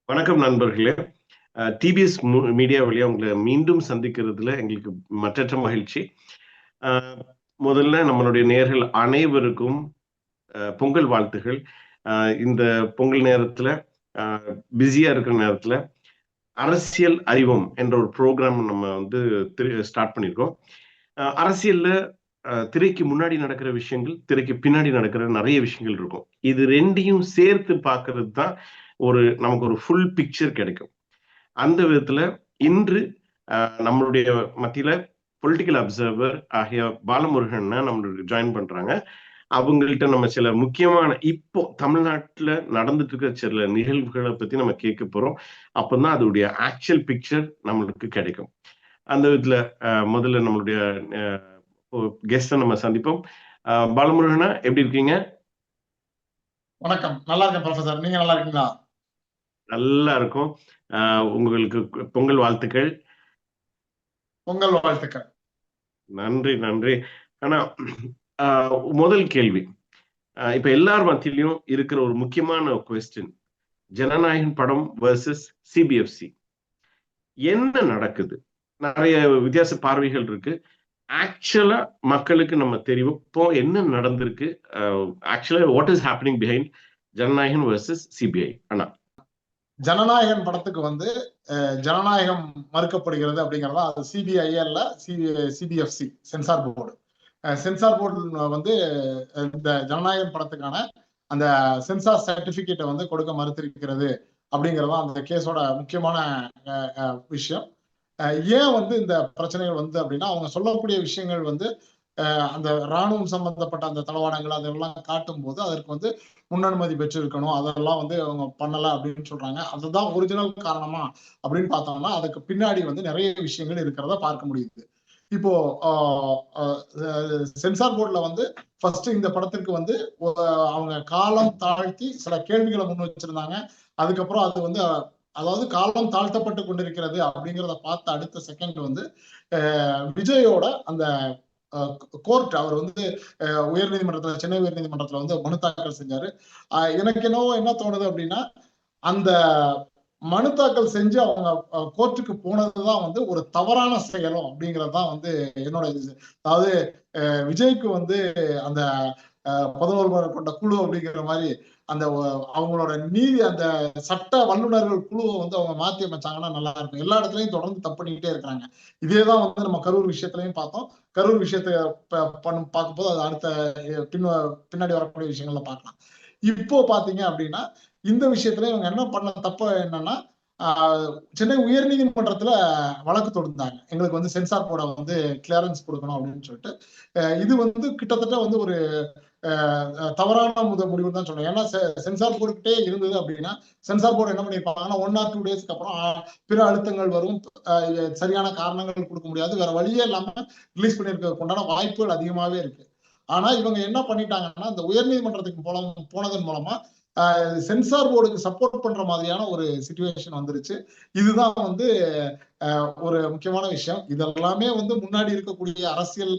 வணக்கம் நண்பர்களே. DPS media வழியா உங்களை மீண்டும் சந்திக்கிறதுல எங்களுக்கு மற்றற்ற மகிழ்ச்சி. முதல்ல நம்மளுடைய நேயர்கள் அனைவருக்கும் பொங்கல் வாழ்த்துகள். இந்த பொங்கல் நேரத்துல பிஸியா இருக்கிற நேரத்துல அரசியல் அறிவோம் என்ற ஒரு ப்ரோக்ராம் நம்ம வந்து ஸ்டார்ட் பண்ணியிருக்கோம். அரசியல்ல திரைக்கு முன்னாடி நடக்கிற விஷயங்கள், திரைக்கு பின்னாடி நடக்கிற நிறைய விஷயங்கள் இருக்கும். இது ரெண்டையும் சேர்த்து பார்க்கறது தான் நமக்கு ஒரு ஃபுல் பிக்சர் கிடைக்கும். அந்த விதத்துல இன்று நம்மளுடைய மத்தியில பொலிட்டிக்கல் அப்சர்வர் ஆகிய பாலமுருகன் நம்மளுக்கு ஜாயின் பண்றாங்க. அவங்கள்ட்ட நம்ம சில முக்கியமான இப்போ தமிழ்நாட்டுல நடந்துட்டு இருக்கிற சில நிகழ்வுகளை பத்தி நம்ம கேட்க போறோம். அப்பதான் அதோடைய ஆக்சுவல் பிக்சர் நம்மளுக்கு கிடைக்கும். அந்த விதத்துல முதல்ல நம்மளுடைய கெஸ்ட நம்ம சந்திப்போம். பாலமுருகனா, எப்படி இருக்கீங்க? வணக்கம், நல்லா இருக்கேன் ப்ரொஃபசர். நீங்க நல்லா இருக்கீங்களா? நல்லா இருக்கும். உங்களுக்கு பொங்கல் வாழ்த்துக்கள். பொங்கல் வாழ்த்துக்கள். நன்றி நன்றி. ஆனா முதல் கேள்வி, இப்ப எல்லார் மத்தியிலையும் இருக்கிற ஒரு முக்கியமான கொஸ்டின், ஜனநாயகன் படம் வர்சஸ் சிபிஎஃப்சி என்ன நடக்குது? நிறைய வித்தியாச பார்வைகள் இருக்கு. ஆக்சுவலா மக்களுக்கு நம்ம தெரியும் இப்போ என்ன நடந்திருக்கு. ஆக்சுவலா what is happening behind Jananayagan versus CBI? ஆனா ஜனநாயகன் படத்துக்கு வந்து ஜனநாயகம் மறுக்கப்படுகிறது அப்படிங்கறதா அது சிபிஐஎல்ல CBFC censor board. Censor board வந்து இந்த ஜனநாயகன் படத்துக்கான அந்த சென்சார் சர்டிபிகேட்டை வந்து கொடுக்க மறுத்திருக்கிறது அப்படிங்கறதா அந்த கேஸோட முக்கியமான விஷயம். ஏன் வந்து இந்த பிரச்சனைகள் வந்து அப்படின்னா, அவங்க சொல்லக்கூடிய விஷயங்கள் வந்து அந்த இராணுவம் சம்பந்தப்பட்ட அந்த தளவாடங்கள் அதெல்லாம் காட்டும் போது அதற்கு வந்து முன்னனுமதி பெற்றிருக்கணும், அதெல்லாம் வந்து அவங்க பண்ணல அப்படின்னு சொல்றாங்க. அதுதான் ஒரிஜினல் காரணமா அப்படின்னு பார்த்தோம்னா அதுக்கு பின்னாடி வந்து நிறைய விஷயங்கள் இருக்கிறத பார்க்க முடியுது. இப்போ சென்சார் போர்டுல வந்து ஃபர்ஸ்ட் இந்த படத்திற்கு வந்து அவங்க காலம் தாழ்த்தி சில கேள்விகளை முன் வச்சிருந்தாங்க. அதுக்கப்புறம் அது வந்து அதாவது காலம் தாழ்த்தப்பட்டு கொண்டிருக்கிறது அப்படிங்கிறத பார்த்த அடுத்த செகண்ட் வந்து விஜயோட அந்த கோர்ட் அவர் வந்து உயர்நீதிமன்றத்துல, சென்னை உயர்நீதிமன்றத்துல வந்து மனு தாக்கல் செஞ்சாரு. எனக்கு என்னவோ என்ன தோணுது அப்படின்னா, அந்த மனு தாக்கல் செஞ்சு அவங்க கோர்ட்டுக்கு போனதுதான் வந்து ஒரு தவறான செயலும் அப்படிங்கறதுதான் வந்து என்னோட இது. அதாவது விஜய்க்கு வந்து அந்த 11 பேர் கொண்ட குழு அப்படிங்கிற மாதிரி அந்த அவங்களோட நீதி அந்த சட்ட வல்லுநர்கள் குழுவை வந்து அவங்க மாத்தி அமைச்சாங்கன்னா நல்லா இருக்கும். எல்லா இடத்துலயும் தொடர்ந்து தப்பு பண்ணிக்கிட்டே இருக்கிறாங்க. இதேதான் வந்து நம்ம கரூர் விஷயத்திலையும் பார்த்தோம். கரூர் விஷயத்தை பார்க்கும்போது அது அடுத்த பின்னாடி வரக்கூடிய விஷயங்கள்ல பார்க்கலாம். இப்போ பாத்தீங்க அப்படின்னா இந்த விஷயத்துல இவங்க என்ன பண்ண தப்பு என்னன்னா, சென்னை உயர்நீதிமன்றத்துல வழக்கு தொடுத்தாங்க. எங்களுக்கு வந்து சென்சார் போர்டை வந்து கிளியரன்ஸ் கொடுக்கணும் அப்படின்னு சொல்லிட்டு. இது வந்து கிட்டத்தட்ட வந்து ஒரு தவறான முடிவு தான் சொல்றேன். ஏன்னா சென்சார் போர்டுகிட்டே இருந்தது அப்படின்னா சென்சார் போர்டு என்ன பண்ணிருப்பாங்கன்னா 1 or 2 டேஸ்க்கு அப்புறம் பிற அழுத்தங்கள் வரும், சரியான காரணங்கள் கொடுக்க முடியாது, வேற வழியே இல்லாம ரிலீஸ் பண்ணிருக்க கொண்டாட வாய்ப்புகள் அதிகமாவே இருக்கு. ஆனா இவங்க என்ன பண்ணிட்டாங்கன்னா இந்த உயர்நீதிமன்றத்துக்கு போனதன் மூலமா சென்சார் போர்டுக்கு சப்போர்ட் பண்ற மாதிரியான ஒரு சிச்சுவேஷன் வந்துருச்சு. இதுதான் வந்து ஒரு முக்கியமான விஷயம். இதெல்லாமே வந்து முன்னாடி இருக்கக்கூடிய அரசியல்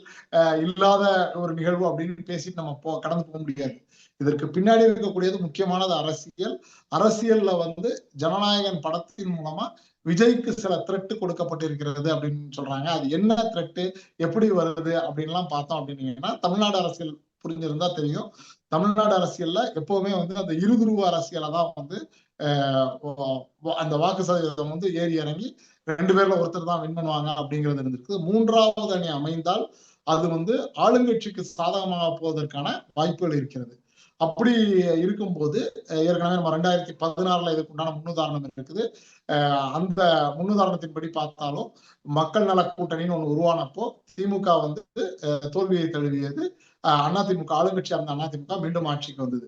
இல்லாத ஒரு நிகழ்வு அப்படின்னு பேசிட்டு நம்ம கடந்து போக முடியாது. இதற்கு பின்னாடி இருக்கக்கூடியது முக்கியமானது அரசியல். அரசியல்ல வந்து ஜனநாயகன் படத்தின் மூலமா விஜய்க்கு சில த்ரெட் கொடுக்கப்பட்டிருக்கிறது அப்படின்னு சொல்றாங்க. அது என்ன த்ரெட், எப்படி வருது அப்படின்லாம் பார்த்தோம் அப்படின்னீங்கன்னா, தமிழ்நாடு அரசியல் புரிஞ்சிருந்தா தெரியும். தமிழ்நாடு அரசியல்ல எப்பவுமே வந்து அந்த இருதுருவ அரசியலை தான் வந்து அந்த வாக்கு சதவீதம் வந்து ஏறி இறங்கி 2 பேர்ல ஒருத்தர் தான் வின் பண்ணுவாங்க அப்படிங்கிறது இருந்திருக்கு. 3வது அணி அமைந்தால் அது வந்து ஆளுங்கட்சிக்கு சாதகமாக போவதற்கான வாய்ப்புகள் இருக்கிறது. அப்படி இருக்கும்போது ஏற்கனவே நம்ம 2016 இதுக்கு உண்டான முன்னுதாரணம் இருக்குது. அந்த முன்னுதாரணத்தின்படி பார்த்தாலும் மக்கள் நல கூட்டணின்னு ஒண்ணு உருவானப்போ திமுக வந்து தோல்வியை தழுவியது. அதிமுக ஆளுங்கட்சியா இருந்த அதிமுக மீண்டும் ஆட்சிக்கு வந்தது.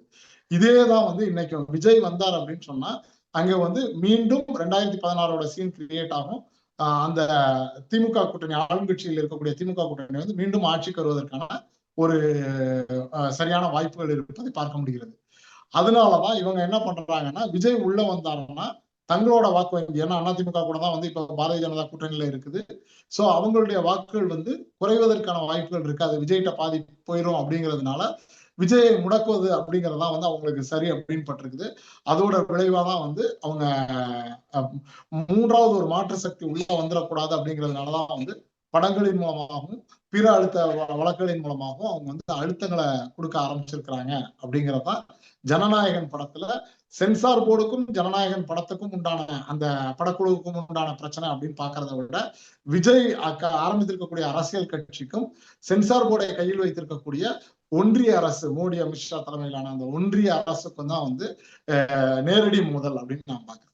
இதேதான் வந்து இன்னைக்கு விஜய் வந்தார் அப்படின்னு சொன்னா அங்க வந்து மீண்டும் 2016 சீன் கிரியேட் ஆகும். அந்த திமுக கூட்டணி, ஆளுங்கட்சியில் இருக்கக்கூடிய திமுக கூட்டணி வந்து மீண்டும் ஆட்சிக்கு வருவதற்கான ஒரு சரியான வாய்ப்புகள் இருப்பதை பார்க்க முடிகிறது. அதனாலதான் இவங்க என்ன பண்றாங்கன்னா, விஜய் உள்ள வந்தாருன்னா தங்களோட வாக்கு வங்கி, ஏன்னா அதிமுக கூட தான் வந்து இப்ப பாரதிய ஜனதா கூட்டணியில இருக்குது. சோ அவங்களுடைய வாக்குகள் வந்து குறைவதற்கான வாய்ப்புகள் இருக்கு. அது விஜய்கிட்ட பாதி போயிடும் அப்படிங்கிறதுனால விஜயை முடக்குவது அப்படிங்கறதுதான் வந்து அவங்களுக்கு சரி அப்படின்னு பட்டிருக்குது. அதோட விளைவாதான் வந்து அவங்க மூன்றாவது ஒரு மாற்று சக்தி உள்ள வந்துடக்கூடாது அப்படிங்கிறதுனாலதான் வந்து படங்களின் மூலமாகவும் பிற அழுத்த வழக்குகளின் மூலமாகவும் அவங்க வந்து அழுத்தங்களை கொடுக்க ஆரம்பிச்சிருக்கிறாங்க அப்படிங்கறதுதான் ஜனநாயகன் படத்துல சென்சார் போர்டுக்கும் ஜனநாயகன் படத்துக்கும் உண்டான அந்த படக்குழுவுக்கும் உண்டான பிரச்சனை அப்படின்னு பாக்குறத விட விஜய் ஆரம்பித்திருக்கக்கூடிய அரசியல் கட்சிக்கும் சென்சார் போர்டை கையில் வைத்திருக்கக்கூடிய ஒன்றிய அரசு மோடி அமித்ஷா தலைமையிலான அந்த ஒன்றிய அரசுக்கும் தான் வந்து நேரடி மோதல் அப்படின்னு நான் பாக்குறேன்.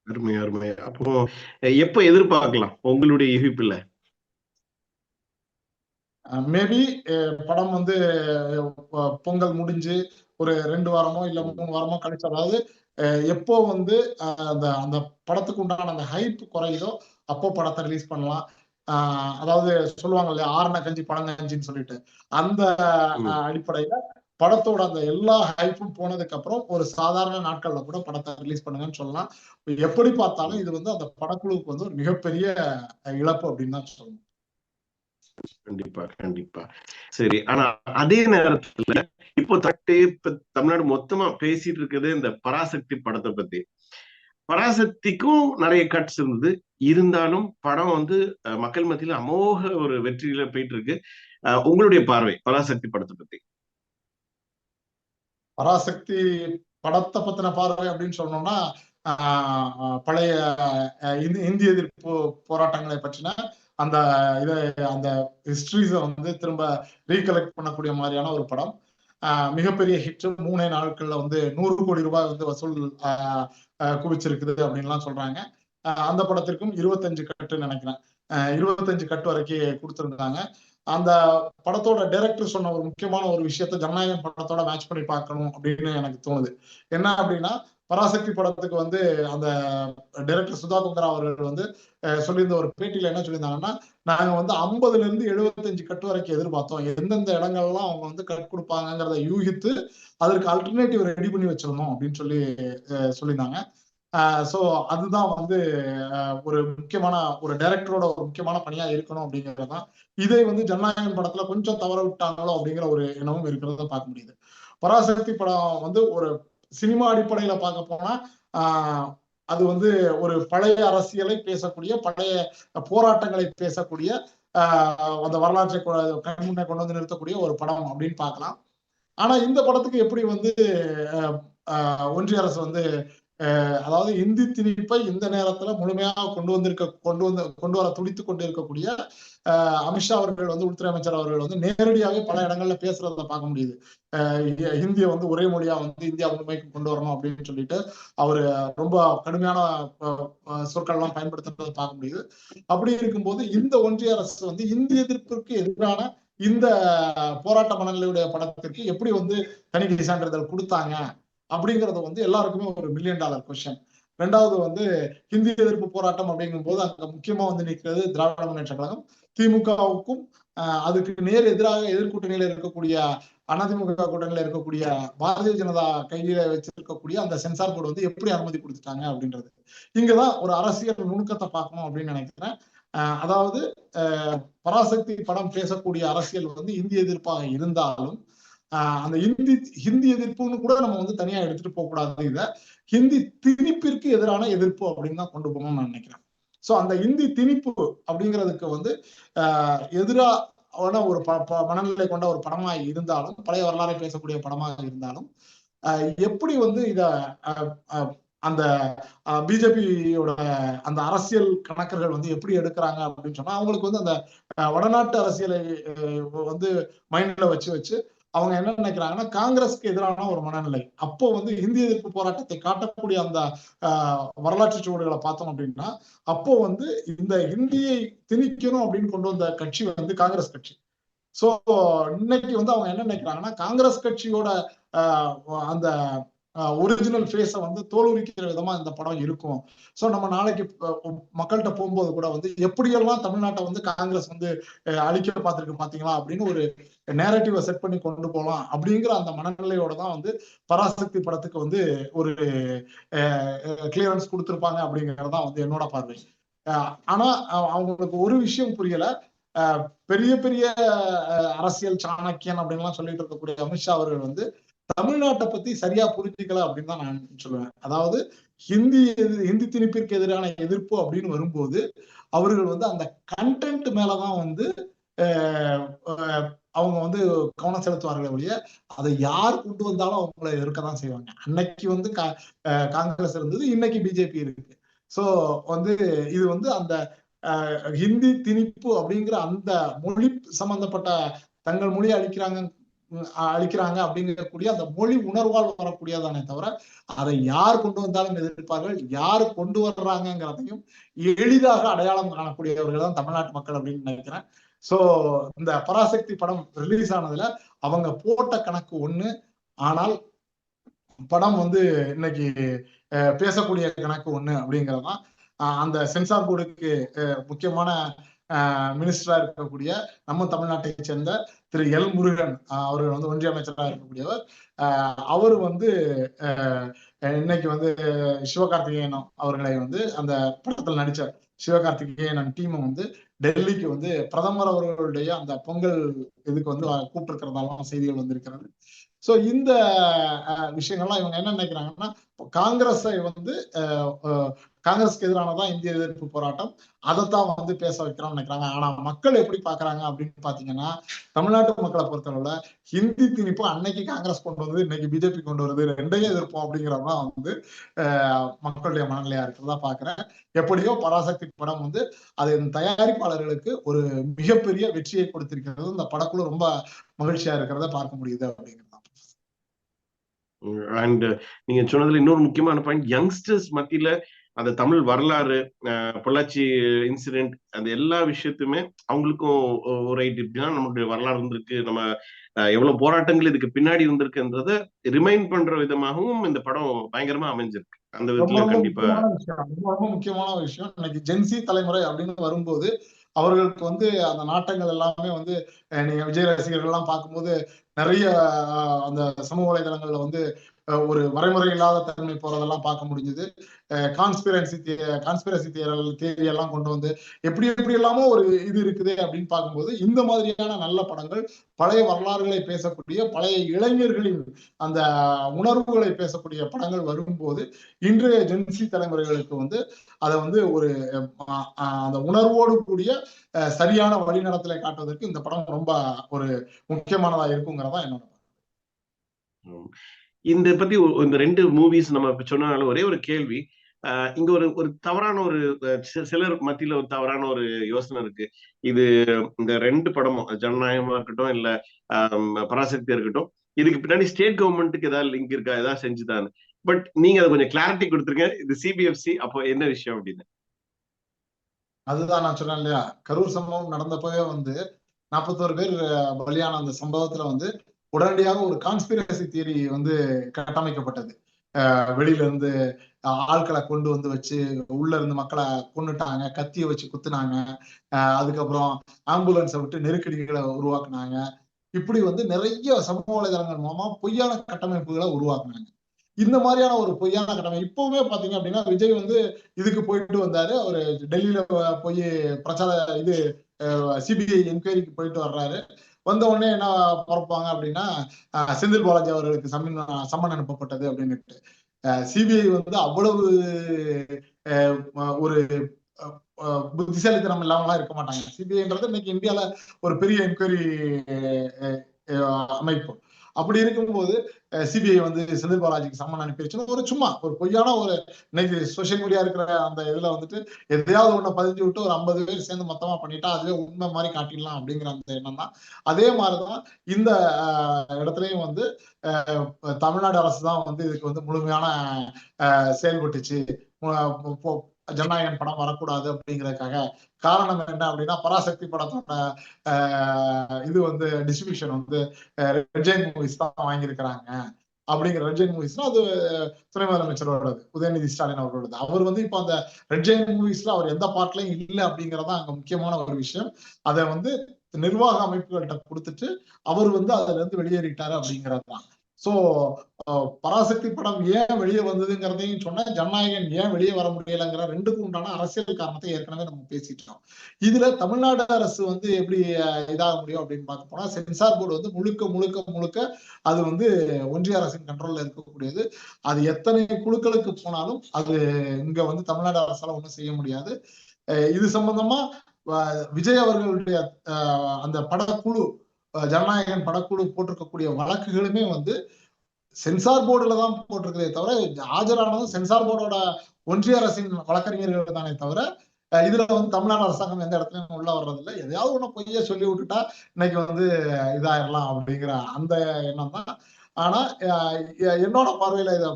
அருமை அருமை. அப்போ எப்ப எதிர்பார்க்கலாம் உங்களுடைய யூகிப்புல? மேபி படம் வந்து பொங்கல் முடிஞ்சு ஒரு 2 வாரமோ இல்ல 3 வாரமோ கழிச்சு, அதாவது எப்போ வந்து அந்த அந்த படத்துக்கு உண்டான அந்த ஹைப் குறையுதோ அப்போ படத்தை ரிலீஸ் பண்ணலாம். அதாவது சொல்லுவாங்க இல்லையா, ஆரண கஞ்சி பழங்கஞ்சின்னு சொல்லிட்டு, அந்த அடிப்படையில படத்தோட அந்த எல்லா ஹைப்பும் போனதுக்கு அப்புறம் ஒரு சாதாரண நாட்கள்ல கூட படத்தை ரிலீஸ் பண்ணுங்கன்னு சொல்லலாம். எப்படி பார்த்தாலும் இது வந்து அந்த படக்குழுவுக்கு வந்து ஒரு மிகப்பெரிய இழப்பு அப்படின்னு தான் சொல்லணும். கண்டிப்பா கண்டிப்பா. சரி, ஆனா அதே நேரத்துல இப்போ தமிழ்நாடு மொத்தமா பேசிட்டு இருக்கிறது இந்த பராசக்தி படத்தை பத்தி. பராசக்திக்கும் நிறைய கட்ஸ் இருந்தது, இருந்தாலும் படம் வந்து மக்கள் மத்தியில அமோக ஒரு வெற்றியில போயிட்டு இருக்கு. உங்களுடைய பார்வை பராசக்தி படத்தை பத்தி? பராசக்தி படத்தை பத்தின பார்வை அப்படின்னு சொன்னோம்னா, பழைய இந்திய எதிர்ப்பு போராட்டங்களை பற்றின அந்த இதை அந்த ஹிஸ்டரிஸ வந்து திரும்ப ரீகலெக்ட் பண்ணக்கூடிய மாதிரியான ஒரு படம். மிகப்பெரிய ஹிட். 3 நாட்கள்ல வந்து 100 கோடி ரூபாய் வந்து வசூல் குவிச்சிருக்குது அப்படின்லாம் சொல்றாங்க. அந்த படத்திற்கும் 25 கட்டு நினைக்கிறேன், 25 கட்டு வரைக்கும் கொடுத்திருந்தாங்க. அந்த படத்தோட டைரக்டர் சொன்ன ஒரு முக்கியமான ஒரு விஷயத்த ஜனநாயகன் படத்தோட மேட்ச் பண்ணி பார்க்கணும் அப்படின்னு எனக்கு தோணுது. என்ன அப்படின்னா, பராசக்தி படத்துக்கு வந்து அந்த டைரக்டர் சுதா குங்கரா அவர்கள் வந்து சொல்லியிருந்த ஒரு பேட்டியில என்ன சொல்லியிருந்தாங்கன்னா, நாங்க வந்து 50ல இருந்து 75 கட்டு வரைக்கும் எதிர்பார்த்தோம். எந்தெந்த இடங்கள்லாம் அவங்க வந்து கட் கொடுப்பாங்கிறத யூகித்து அதற்கு அல்டர்னேட்டிவ் ரெடி பண்ணி வச்சிருந்தோம் அப்படின்னு சொல்லியிருந்தாங்க. சோ அதுதான் வந்து ஒரு முக்கியமான ஒரு டைரக்டரோட ஒரு முக்கியமான பணியா இருக்கணும் அப்படிங்கறதுதான். இதை வந்து ஜனநாயகன் படத்துல கொஞ்சம் தவற விட்டாங்களோ அப்படிங்கிற ஒரு எண்ணமும் இருக்கிறத பார்க்க முடியுது. பராசக்தி படம் வந்து ஒரு சினிமா அடிப்படையில பார்க்க போனா அது வந்து ஒரு பழைய அரசியலை பேசக்கூடிய, பழைய போராட்டங்களை பேசக்கூடிய, அந்த வரலாற்றை கண்முன்னே கொண்டு வந்து நிறுத்தக்கூடிய ஒரு படம் அப்படின்னு பார்க்கலாம். ஆனா இந்த படத்துக்கு எப்படி வந்து ஒன்றிய அரசு வந்து அதாவது இந்தி திணிப்பை இந்த நேரத்துல முழுமையாக கொண்டு வர துடித்துக் கொண்டு இருக்கக்கூடிய அமித்ஷா அவர்கள் வந்து, உள்துறை அமைச்சர் அவர்கள் வந்து நேரடியாகவே பல இடங்கள்ல பேசுறத பார்க்க முடியுது. ஹிந்தியை வந்து ஒரே மொழியா வந்து இந்தியா முழுமைக்கு கொண்டு வரணும் அப்படின்னு சொல்லிட்டு அவரு ரொம்ப கடுமையான சொற்கள் எல்லாம் பயன்படுத்துறதை பார்க்க முடியுது. அப்படி இருக்கும்போது இந்த ஒன்றிய அரசு வந்து இந்திய எதிர்ப்பிற்கு எதிரான இந்த போராட்ட மனநிலையுடைய படத்திற்கு எப்படி வந்து தணிக்கை சான்றிதழ் கொடுத்தாங்க அப்படிங்கறது வந்து எல்லாருக்குமே ஒரு $1 மில்லியன் கொஸ்டின். 2வது வந்து ஹிந்தி எதிர்ப்பு போராட்டம் அப்படிங்கும் போது அங்க முக்கியமா வந்து நிற்கிறது திராவிட முன்னேற்ற கழகம். திமுகவுக்கும் அதுக்கு நேர் எதிராக எதிர்கூட்டணியில இருக்கக்கூடிய அதிமுக கூட்டணியில இருக்கக்கூடிய பாரதிய ஜனதா கையில வச்சிருக்கக்கூடிய அந்த சென்சார் போர்டு வந்து எப்படி அனுமதி கொடுத்துட்டாங்க அப்படின்றது. இங்கதான் ஒரு அரசியல் நுணுக்கத்தை பார்க்கணும் அப்படின்னு நினைக்கிறேன். அதாவது பராசக்தி படம் பேசக்கூடிய அரசியல் வந்து இந்திய எதிர்ப்பாக இருந்தாலும் அந்த ஹிந்தி எதிர்ப்புன்னு கூட நம்ம வந்து தனியா எடுத்துட்டு போக கூடாது. இத ஹிந்தி திணிப்பிற்கு எதிரான எதிர்ப்பு அப்படின்னு தான் கொண்டு போகணும்னு நான் நினைக்கிறேன். சோ அந்த ஹிந்தி திணிப்பு அப்படிங்கிறதுக்கு வந்து எதிரான ஒரு மனநிலை கொண்ட ஒரு படமா இருந்தாலும், பழைய வரலாறை பேசக்கூடிய படமாக இருந்தாலும், எப்படி வந்து இத அந்த பிஜேபியோட அந்த அரசியல் கணக்கர்கள் வந்து எப்படி எடுக்கிறாங்க அப்படின்னு சொன்னா, அவங்களுக்கு வந்து அந்த வடநாட்டு அரசியலை வந்து மைண்ட்ல வச்சு அவங்க என்ன நினைக்கிறாங்கன்னா, காங்கிரஸ்க்கு எதிரான ஒரு மனநிலை. அப்போ வந்து இந்திய எதிர்ப்பு போராட்டத்தை காட்டக்கூடிய அந்த வரலாற்று சுவடுகளை பார்த்தோம் அப்படின்னா, அப்போ வந்து இந்த ஹிந்தியை திணிக்கணும் அப்படின்னு கொண்டு வந்த கட்சி வந்து காங்கிரஸ் கட்சி. சோ இன்னைக்கு வந்து அவங்க என்ன நினைக்கிறாங்கன்னா, காங்கிரஸ் கட்சியோட அந்த ஒரிஜினல் ஃபேஸ வந்து தோலுரிக்கிற விதமா இந்த படம் இருக்கும். சோ நம்ம நாளைக்கு மக்கள்கிட்ட போகும்போது கூட வந்து எப்படியெல்லாம் தமிழ்நாட்டை வந்து காங்கிரஸ் வந்து அழிக்க பார்த்திருக்கு பாத்தீங்களா அப்படின்னு ஒரு நேரட்டிவ செட் பண்ணி கொண்டு போகலாம் அப்படிங்கிற அந்த மனநிலையோட தான் வந்து பராசக்தி படத்துக்கு வந்து ஒரு கிளியரன்ஸ் கொடுத்திருப்பாங்க அப்படிங்கறதுதான் வந்து என்னோட பார்வை. ஆனா அவங்களுக்கு ஒரு விஷயம் புரியல. பெரிய பெரிய அரசியல் சாணக்கியன் அப்படின்லாம் சொல்லிட்டு இருக்கக்கூடிய அமித்ஷா அவர்கள் வந்து தமிழ்நாட்டை பத்தி சரியா புரிஞ்சுக்கல அப்படின்னு தான் நான் சொல்லுவேன். அதாவது ஹிந்தி திணிப்பிற்கு எதிரான எதிர்ப்பு அப்படின்னு வரும்போது அவர்கள் வந்து அந்த கண்டென்ட் மேலதான் வந்து அவங்க வந்து கவனம் செலுத்துவார்களே ஒழிய அதை யார் கொண்டு வந்தாலும் அவங்கள இருக்கதான் செய்வாங்க. அன்னைக்கு வந்து காங்கிரஸ் இருந்தது, இன்னைக்கு பிஜேபி இருக்கு. சோ வந்து இது வந்து அந்த ஹிந்தி திணிப்பு அப்படிங்கிற அந்த மொழி சம்பந்தப்பட்ட தங்கள் மொழியை அழிக்கிறாங்க அப்படிங்கக்கூடிய அந்த மொழி உணர்வால் வரக்கூடியதானே தவிர அதை யார் கொண்டு வந்தாலும் எதிர்ப்பார்கள். யார் கொண்டு வர்றாங்கிறதையும் எளிதாக அடையாளம் காணக்கூடியவர்கள் தான் தமிழ்நாட்டு மக்கள் அப்படின்னு நினைக்கிறேன். சோ இந்த பராசக்தி படம் ரிலீஸ் ஆனதுல அவங்க போட்ட கணக்கு ஒண்ணு, ஆனால் படம் வந்து இன்னைக்கு பேசக்கூடிய கணக்கு ஒண்ணு அப்படிங்கறதுதான். அந்த சென்சார் போர்டுக்கு முக்கியமான மினிஸ்டரா இருக்கக்கூடிய நம்ம தமிழ்நாட்டை சேர்ந்த திரு எல் முருகன் அவர்கள் வந்து ஒன்றிய அமைச்சராக இருக்கக்கூடியவர். அவர் வந்து இன்னைக்கு வந்து சிவகார்த்திகேயன் அவர்களை வந்து அந்த படத்தில் நடிச்ச சிவகார்த்திகேயன் டீமை வந்து டெல்லிக்கு வந்து பிரதமர் அவர்களுடைய அந்த பொங்கல் இதுக்கு வந்து கூப்பிட்டு இருக்கிறதாலும் செய்திகள் வந்திருக்கிறது. சோ இந்த விஷயங்கள்லாம் இவங்க என்ன நினைக்கிறாங்கன்னா, காங்கிரஸை வந்து காங்கிரஸ்க்கு எதிரானதான் இந்திய எதிர்ப்பு போராட்டம், அதைத்தான் வந்து பேச வைக்கிறோம்னு நினைக்கிறாங்க. ஆனா மக்கள் எப்படி பாக்குறாங்க அப்படின்னு பாத்தீங்கன்னா, தமிழ்நாட்டு மக்களை பொறுத்தளவுல ஹிந்தி திணிப்பு அன்னைக்கு காங்கிரஸ் கொண்டு வந்து இன்னைக்கு பிஜேபி கொண்டு வருது, ரெண்டையும் எதிர்ப்போம் அப்படிங்கிறதான் வந்து மக்களுடைய மனநிலையா இருக்கிறதா பாக்குறேன். எப்படியோ பராசக்தி படம் வந்து அதன் தயாரிப்பாளர்களுக்கு ஒரு மிகப்பெரிய வெற்றியை கொடுத்திருக்கிறது. இந்த படக்குழு ரொம்ப மகிழ்ச்சியா இருக்கிறத பார்க்க முடியுது அப்படிங்கிறது. அண்ட் நீங்க சொன்னதுல இன்னொரு முக்கியமான பாயிண்ட், யங்ஸ்டர்ஸ் மத்தியில அந்த தமிழ் வரலாறு, பொள்ளாச்சி இன்சிடென்ட், அந்த எல்லா விஷயத்துமே அவங்களுக்கும் ஒரு ரைட் இப்படின்னா நம்மளுடைய வரலாறு இருந்திருக்கு, நம்ம எவ்வளவு போராட்டங்கள் இதுக்கு பின்னாடி இருந்திருக்குன்றத ரிமைண்ட் பண்ற விதமாகவும் இந்த படம் பயங்கரமா அமைஞ்சிருக்கு. அந்த விதத்துல கண்டிப்பா ரொம்ப முக்கியமான விஷயம். இன்னைக்கு ஜென்சி தலைமுறை அப்படின்னு வரும்போது அவர்களுக்கு வந்து அந்த நாட்டங்கள் எல்லாமே வந்து நீங்க விஜய் ரசிகர்கள் எல்லாம் பார்க்கும்போது நிறைய அந்த சமூக வலைதளங்கள்ல வந்து ஒரு வரைமுறை இல்லாத தன்மை போறதெல்லாம் பார்க்க முடிஞ்சது. கான்ஸ்பிரசி தியரி எல்லாம் கொண்டு வந்து எப்படி எல்லாமோ ஒரு இது இருக்குது அப்படின்னு பார்க்கும்போது இந்த மாதிரியான நல்ல படங்கள், பழைய வரலாறுகளை பேசக்கூடிய பழைய இளைஞர்களின் அந்த உணர்வுகளை பேசக்கூடிய படங்கள் வரும்போது இன்றைய ஜென்சி தலைமுறைகளுக்கு வந்து அதை வந்து ஒரு அந்த உணர்வோடு கூடிய சரியான வழிநடத்தலை காட்டுவதற்கு இந்த படம் ரொம்ப ஒரு முக்கியமானதா இருக்குங்கிறதா என்னோட. இந்த பத்தி இந்த ரெண்டு மூவிஸ் நம்ம சொன்னனால ஒரே ஒரு கேள்வி, இங்க ஒரு தவறான ஒரு சிலர் மத்தியில ஒரு தவறான ஒரு யோசனை இருக்கு. இது இந்த ரெண்டு படமும் ஜனநாயகமா இருக்கட்டும் இல்ல பராசக்தியா இருக்கட்டும், இதுக்கு பின்னாடி ஸ்டேட் கவர்மெண்ட்டுக்கு ஏதாவது லிங்க் இருக்கா, ஏதாவது செஞ்சுதான்னு. பட் நீங்க அதை கொஞ்சம் கிளாரிட்டி கொடுத்துருங்க, இது சிபிஎஃப்சி அப்போ என்ன விஷயம் அப்படின்னு. அதுதான் நான் சொன்னேன் இல்லையா, கரூர் சம்பவம் நடந்தப்பவே வந்து 41 பேர் பலியான அந்த சம்பவத்துல வந்து உடனடியாக ஒரு கான்ஸ்பிரசி தியரி வந்து கட்டமைக்கப்பட்டது. வெளியில இருந்து ஆட்களை கொண்டு வந்து வச்சு உள்ள இருந்து மக்களை கொண்டுட்டாங்க, கத்திய வச்சு குத்துனாங்க, அதுக்கப்புறம் ஆம்புலன்ஸை விட்டு நெருக்கடிகளை உருவாக்குனாங்க. இப்படி வந்து நிறைய சமூக வலைதளங்கள் மூலமா பொய்யான கட்டமைப்புகளை உருவாக்குனாங்க. இந்த மாதிரியான ஒரு பொய்யான கட்டமைப்பு இப்பவுமே பாத்தீங்க அப்படின்னா, விஜய் வந்து இதுக்கு போயிட்டு வந்தாரு. அவரு டெல்லியில போய் பிரச்சார இது சிபிஐ என்கொயரிக்கு போயிட்டு வர்றாரு. வந்த உடனே என்ன பரப்பாங்க அப்படின்னா, செந்தில் பாலாஜி அவர்களுக்கு சம்மன் அனுப்பப்பட்டது அப்படின்னு. சிபிஐ வந்து அவ்வளவு ஒரு புத்திசாலித்தனம் இல்லாமலாம் இருக்க மாட்டாங்க. சிபிஐன்றது இன்னைக்கு இந்தியால ஒரு பெரிய என்கொயரி அமைப்பு. அப்படி இருக்கும்போது சிபிஐ வந்து செந்தில் பாலாஜிக்கு சம்மன் அனுப்பிடுச்சுன்னு ஒரு சும்மா ஒரு பொய்யான ஒரு இன்னைக்கு சோசியல் மீடியா இருக்கிற அந்த இதுல வந்துட்டு எதையாவது ஒண்ணு பதிஞ்சு விட்டு ஒரு 50 பேர் சேர்ந்து மொத்தமா பண்ணிட்டா அதுவே உண்மை மாதிரி காட்டிடலாம் அப்படிங்கிற அந்த எண்ணம் தான். அதே மாதிரிதான் இந்த இடத்துலயும் வந்து தமிழ்நாடு அரசு தான் வந்து இதுக்கு வந்து முழுமையான செயல்பட்டுச்சு. ஜனநாயகன் படம் வரக்கூடாது அப்படிங்கிறதுக்காக. காரணம் என்ன அப்படின்னா, பராசக்தி படத்தோட இது வந்து டிஸ்ட்ரிபியூஷன் வந்து ரெட் ஜெயின் மூவிஸ் தான் வாங்கியிருக்கிறாங்க அப்படிங்கிற. ரெட் ஜெயின் மூவிஸ்னா அது துணை முதலமைச்சரோடது, உதயநிதி ஸ்டாலின் அவர்களோடது. அவர் வந்து இப்ப அந்த ரெட் ஜெயின் மூவிஸ்ல அவர் எந்த பார்ட்லயும் இல்லை அப்படிங்கறதா அங்க முக்கியமான ஒரு விஷயம். அதை வந்து நிர்வாக அமைப்புகள்கிட்ட கொடுத்துட்டு அவர் வந்து அதுல இருந்து வெளியேறிட்டாரு அப்படிங்கிறது தான். சோ பராசக்தி படம் ஏன் வெளியே வந்ததுங்கிறதையும் சொன்னா, ஜனநாயகன் ஏன் வெளியே வர முடியலைங்கிற ரெண்டுக்கும் உண்டான அரசியல் காரணத்தை ஏற்கனவே நம்ம பேசிட்டோம். இதுல தமிழ்நாடு அரசு வந்து எப்படி இதாக முடியும் அப்படின்னு பார்க்க போனா, சென்சார் போர்டு வந்து முழுக்க முழுக்க முழுக்க அது வந்து ஒன்றிய அரசின் கண்ட்ரோல்ல இருக்கக்கூடியது. அது எத்தனை குழுக்களுக்கு போனாலும் அது இங்க வந்து தமிழ்நாடு அரசால ஒண்ணும் செய்ய முடியாது. இது சம்பந்தமா விஜய் அவர்களுடைய அந்த படக்குழு, ஜனநாயகன் படக்குழு போட்டிருக்கக்கூடிய வழக்குகளுமே வந்து சென்சார் போர்டுல தான் போட்டிருக்கிறதே தவிர, ஆஜரானதும் சென்சார் போர்டோட ஒன்றிய அரசின் வழக்கறிஞர்கள் தானே தவிர, இதுல வந்து தமிழ்நாடு அரசாங்கம் எந்த இடத்துலயும் உள்ள வர்றதில்லை. எதையாவது ஒண்ணு பொய்ய சொல்லி விட்டுட்டா இன்னைக்கு வந்து இதாயிரலாம் அப்படிங்கிற அந்த எண்ணம் தான். ஆனா என்னோட பார்வையில இதை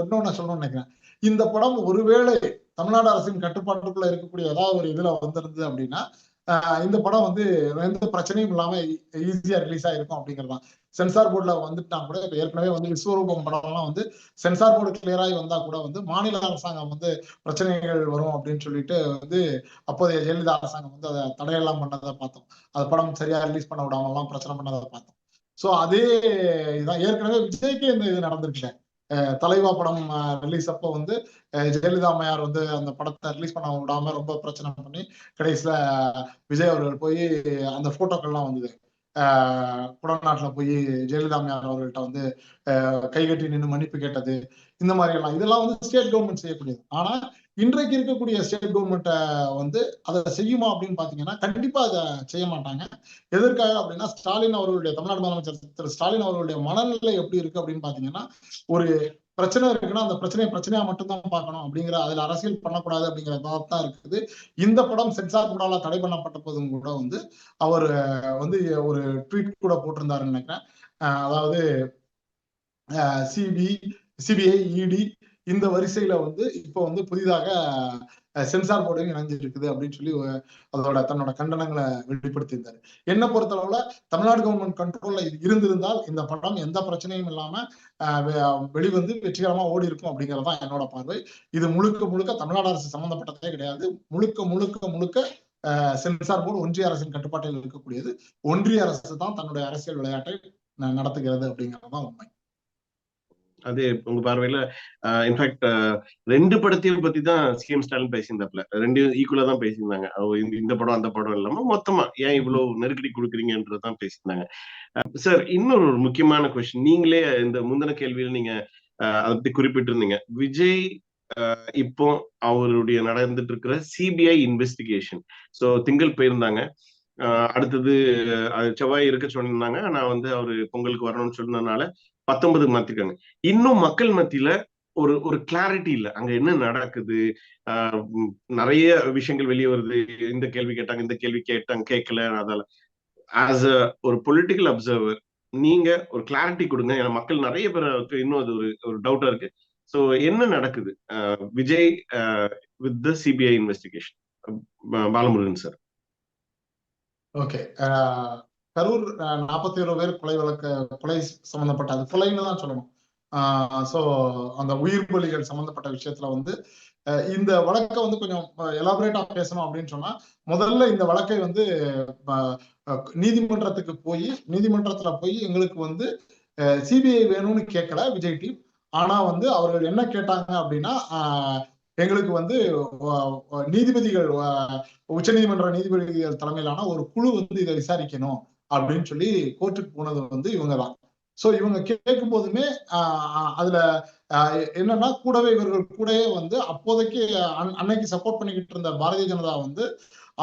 இன்னொன்னு சொல்லணும்னு நினைக்கிறேன். இந்த படம் ஒருவேளை தமிழ்நாடு அரசின் கட்டுப்பாட்டுக்குள்ள இருக்கக்கூடிய ஏதாவது ஒரு இதுல வந்திருந்தது அப்படின்னா, இந்த படம் வந்து எந்த பிரச்சனையும் இல்லாம ஈஸியா ரிலீஸ் ஆயிருக்கும் அப்படிங்கிறதான். சென்சார் போர்டுல வந்துட்டா கூட, இப்ப ஏற்கனவே வந்து விஸ்வரூபம் படம்லாம் வந்து சென்சார் போர்டு கிளியர் ஆகி வந்தா கூட வந்து மாநில அரசாங்கம் வந்து பிரச்சனைகள் வரும் அப்படின்னு சொல்லிட்டு வந்து அப்போதைய ஜெயலலிதா அரசாங்கம் வந்து அதை தடையெல்லாம் பண்ணதை பார்த்தோம். அது படம் சரியா ரிலீஸ் பண்ண விடாம எல்லாம் பிரச்சனை பண்ணதை பார்த்தோம். சோ அதே இதான் ஏற்கனவே விஜய்க்கு இந்த இது நடந்திருக்கு. தலைவா படம் ரிலீஸ் அப்போ வந்து ஜெயலலிதா அம்மையார் வந்து அந்த படத்தை ரிலீஸ் பண்ண விடாம ரொம்ப பிரச்சனை பண்ணி கடைசியில விஜய் அவர்கள் போய் அந்த போட்டோக்கள்லாம் வந்தது. குடநாட்டுல போய் ஜெயலலிதா அம்மையார் அவர்கள்ட்ட வந்து கைகட்டி நின்று மன்னிப்பு கேட்டது, இந்த மாதிரி எல்லாம் இதெல்லாம் வந்து ஸ்டேட் கவர்மெண்ட் செய்யக்கூடியது. ஆனா இன்றைக்கு இருக்கக்கூடிய ஸ்டேட் கவர்மெண்ட்ட வந்து அதை செய்யுமா அப்படின்னு பாத்தீங்கன்னா கண்டிப்பா அதை செய்ய மாட்டாங்க. எதற்காக அப்படின்னா, ஸ்டாலின் அவர்களுடைய தமிழ்நாடு முதலமைச்சர் திரு ஸ்டாலின் அவர்களுடைய மனநிலை எப்படி இருக்கு அப்படின்னு பாத்தீங்கன்னா, ஒரு பிரச்சனை இருக்குன்னா அந்த பிரச்சனையா மட்டும்தான் பார்க்கணும் அப்படிங்கிற, அதுல அரசியல் பண்ணக்கூடாது அப்படிங்கிற தான் இருக்குது. இந்த படம் சென்சார் போர்டால தடை பண்ணப்பட்ட போதும் கூட வந்து அவர் வந்து ஒரு ட்வீட் கூட போட்டிருந்தாருன்னு நினைக்கிறேன். அதாவது சிபிஐ, இடி இந்த வரிசையில வந்து இப்போ வந்து புதிதாக சென்சார் போர்டையும் இணைஞ்சிருக்குது அப்படின்னு சொல்லி அதோட தன்னோட கண்டனங்களை வெளிப்படுத்தியிருந்தாரு. என்ன பொறுத்தளவுல தமிழ்நாடு கவர்மெண்ட் கண்ட்ரோல்ல இருந்திருந்தால் இந்த படம் எந்த பிரச்சனையும் இல்லாம வெளிவந்து வெற்றிகரமா ஓடி இருக்கும் அப்படிங்கறதுதான் என்னோட பார்வை. இது முழுக்க முழுக்க தமிழ்நாடு அரசு சம்பந்தப்பட்டதே கிடையாது. முழுக்க முழுக்க முழுக்க சென்சார் போர்டு ஒன்றிய அரசின் கட்டுப்பாட்டில் இருக்கக்கூடியது. ஒன்றிய அரசு தான் தன்னுடைய அரசியல் விளையாட்டை நடத்துகிறது அப்படிங்கறதுதான் உண்மை. அது உங்க பார்வையில இன்ஃபேக்ட் 2 படத்தையும் பத்தி தான் சிஎம் ஸ்டாலின் பேசியிருந்தாப்ல. 2 ஈக்குவலா தான் பேசியிருந்தாங்க. இந்த படம் அந்த படம் இல்லாம மொத்தமா ஏன் இவ்வளவு நெருக்கடி கொடுக்குறீங்கன்றதான் பேசியிருந்தாங்க. சார், இன்னொரு முக்கியமான கொஸ்டின். நீங்களே இந்த முந்தின கேள்வியில நீங்க அதை பத்தி குறிப்பிட்டிருந்தீங்க. விஜய் இப்போ அவருடைய நடந்துட்டு இருக்கிற சிபிஐ இன்வெஸ்டிகேஷன். சோ திங்கள் போயிருந்தாங்க. அடுத்தது செவ்வாய் இருக்க சொன்னாங்க. நான் வந்து அவரு பொங்கலுக்கு வரணும்னு சொன்னதுனால 19 மாத்திருக்காங்க. இன்னும் மக்கள் மத்தியில ஒரு ஒரு கிளாரிட்டி இல்ல. அங்க என்ன நடக்குது? நிறைய விஷயங்கள் வெளியே வருது. இந்த கேள்வி கேட்டாங்க, இந்த கேள்வி கேட்கல. அதால ஆஸ் அ ஒரு பொலிட்டிக்கல் அப்சர்வர் நீங்க ஒரு கிளாரிட்டி கொடுங்க. ஏன்னா மக்கள் நிறைய பேருக்கு இன்னும் அது ஒரு டவுட்டா இருக்கு. சோ என்ன நடக்குது Vijay with the CBI investigation? Balamurugan sir. Okay. Karur 47 பேர் கொலை சம்பந்தப்பட்ட, அது கொலைன்னு தான் சொல்லணும். சோ அந்த உயிர் பலிகள் சம்பந்தப்பட்ட விஷயத்துல வந்து இந்த வழக்கை வந்து கொஞ்சம் எலாபரேட்டா பேசணும் அப்படின்னு சொன்னா, முதல்ல இந்த வழக்கை வந்து நீதிமன்றத்துல போய் எங்களுக்கு வந்து சிபிஐ வேணும்னு கேட்கல விஜய் டீம். ஆனா வந்து அவர்கள் என்ன கேட்டாங்க அப்படின்னா, எங்களுக்கு வந்து நீதிபதிகள், உச்ச நீதிமன்ற நீதிபதிகள் தலைமையிலான ஒரு குழு வந்து இதை விசாரிக்கணும் அப்படின்னு சொல்லி கோர்ட்டுக்கு போனது வந்து இவங்கதான். சோ இவங்க கேட்கும் போதுமே அதுல என்னன்னா, கூடவே இவர்கள் கூடவே வந்து அப்போதைக்கு அன்னைக்கு சப்போர்ட் பண்ணிக்கிட்டு இருந்த பாரதிய ஜனதா வந்து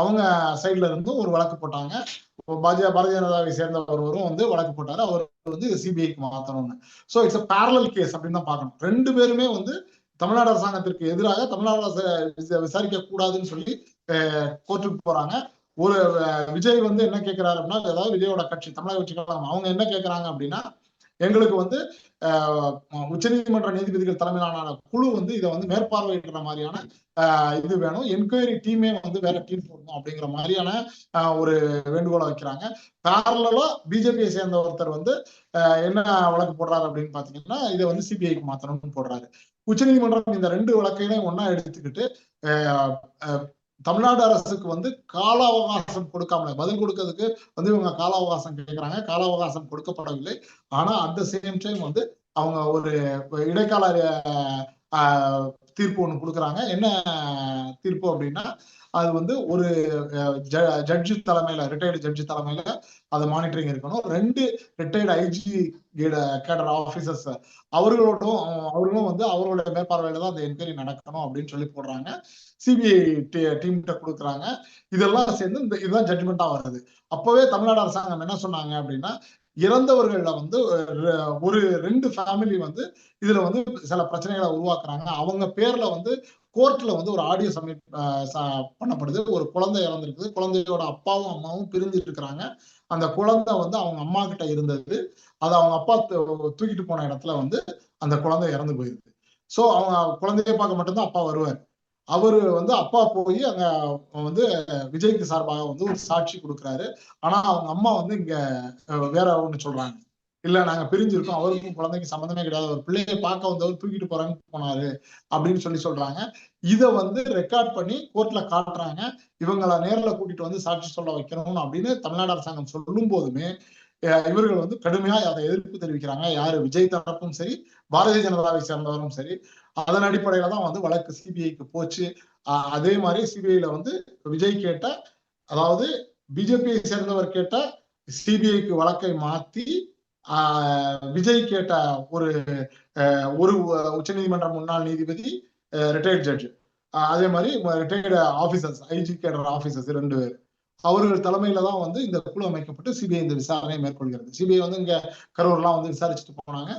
அவங்க சைட்ல இருந்து ஒரு வழக்கு போட்டாங்க. பாரதிய ஜனதாவை சேர்ந்த ஒருவரும் வந்து வழக்கு போட்டாரு. அவர் வந்து சிபிஐக்கு மாத்தணும்னு. சோ இட்ஸ் பேரலல் கேஸ் அப்படின்னு தான் பார்க்கணும். 2 பேருமே வந்து தமிழ்நாடு அரசாங்கத்திற்கு எதிராக தமிழ்நாடு அரசு விசாரிக்க கூடாதுன்னு சொல்லி கோர்ட்டுக்கு போறாங்க. ஒரு விஜய் வந்து என்ன கேட்கிறாரு அப்படின்னா, அதாவது விஜயோட கட்சி தமிழக கட்சி அவங்க என்ன கேட்கிறாங்க அப்படின்னா, எங்களுக்கு வந்து உச்சநீதிமன்ற நீதிபதிகள் தலைமையிலான குழு வந்து இதை வந்து மேற்பார்வையிடுற மாதிரியான இது வேணும், என்கொயரி டீமே வந்து வேற டீம் போடணும் அப்படிங்கிற மாதிரியான ஒரு வேண்டுகோளை வைக்கிறாங்க. பேரலா பிஜேபியை சேர்ந்த ஒருத்தர் வந்து என்ன வழக்கு போடுறாரு அப்படின்னு பாத்தீங்கன்னா, இதை வந்து சிபிஐக்கு மாத்தணும்னு போடுறாரு. உச்சநீதிமன்றம் இந்த 2 வழக்கையும் ஒன்னா எடுத்துக்கிட்டு தமிழ்நாடு அரசுக்கு வந்து கால அவகாசம் கொடுக்காமல பதில் கொடுக்கறதுக்கு வந்து இவங்க கால அவகாசம் கேட்கிறாங்க. கால அவகாசம் கொடுக்கப்படவில்லை. ஆனா அட் த சேம் டைம் வந்து அவங்க ஒரு இடைக்கால தீர்ப்பு ஒண்ணு கொடுக்குறாங்க. என்ன தீர்ப்பு அப்படின்னா, அது வந்து ஒரு ஜட்ஜி தலைமையில, ரிட்டையர்டு ஜட்ஜி தலைமையில அது மானிட்டரிங் இருக்கணும். 2 ரிட்டையர்டு ஐஜி கேடர் ஆபீசர்ஸ் அவர்களும் வந்து அவர்களுடைய மேற்பார்வையில தான் அந்த என்கொயரி நடக்கணும் அப்படின்னு சொல்லி போடுறாங்க. சிபிஐ டீம்கிட்ட கொடுக்குறாங்க. இதெல்லாம் சேர்ந்து இதுதான் ஜட்ஜ்மெண்டா வருது. அப்பவே தமிழ்நாடு அரசாங்கம் என்ன சொன்னாங்க அப்படின்னா, இறந்தவர்கள்ல வந்து ஒரு 2 ஃபேமிலி வந்து இதுல வந்து சில பிரச்சனைகளை உருவாக்குறாங்க. அவங்க பேர்ல வந்து கோர்ட்ல வந்து ஒரு ஆடியோ சப்மிட் பண்ணப்படுது. ஒரு குழந்தை இறந்திருக்குது. குழந்தையோட அப்பாவும் அம்மாவும் பிரிஞ்சு இருக்கிறாங்க. அந்த குழந்தை வந்து அவங்க அம்மா கிட்ட இருந்தது. அது அவங்க அப்பா தூக்கிட்டு போன இடத்துல வந்து அந்த குழந்தை இறந்து போயிருக்கு. சோ அவங்க குழந்தைய பார்க்க மட்டும்தான் அப்பா வருவார். அவரு வந்து அப்பா போய் அங்க வந்து விஜய்க்கு சார்பாக வந்து ஒரு சாட்சி கொடுக்குறாரு. ஆனா அவங்க அம்மா வந்து இங்க வேற ஒண்ணு சொல்றாங்க. இல்ல நாங்க பிரிஞ்சிருக்கோம், அவருக்கும் குழந்தைக்கு சம்மந்தமே கிடையாது, ஒரு பிள்ளையை பார்க்க வந்தவர் தூக்கிட்டு போனாரு அப்படின்னு சொல்றாங்க. இத வந்து ரெக்கார்ட் பண்ணி கோர்ட்ல காட்டுறாங்க. இவங்களை நேர்ல கூட்டிட்டு வந்து சாட்சி சொல்ல வைக்கணும் அப்படின்னு தமிழ்நாடு அரசாங்கம் சொல்லும் போதுமே இவர்கள் வந்து கடுமையா அதை எதிர்ப்பு தெரிவிக்கிறாங்க. யாரு விஜய் தரப்பும் சரி, பாரதிய ஜனதாவை சேர்ந்தவரும் சரி. அதன் அடிப்படையில தான் வந்து வழக்கு சிபிஐக்கு போச்சு. அதே மாதிரி சிபிஐல வந்து விஜய் கேட்ட, அதாவது பிஜேபியை சேர்ந்தவர் கேட்ட சிபிஐக்கு வழக்கை மாத்தி விஜய் கேட்ட ஒரு உச்சநீதிமன்ற முன்னாள் நீதிபதி, ரிட்டையர்ட் ஜட்ஜ், அதே மாதிரி ரிட்டையர்டு ஆபீசர்ஸ், ஐஜி கேடர் ஆபீசர்ஸ் 2 பேர், அவர்கள் தலைமையில தான் வந்து இந்த குழு அமைக்கப்பட்டு சிபிஐ இந்த விசாரணையை மேற்கொள்கிறது. சிபிஐ வந்து இங்க கரூர்லாம் வந்து விசாரிச்சுட்டு போனாங்க.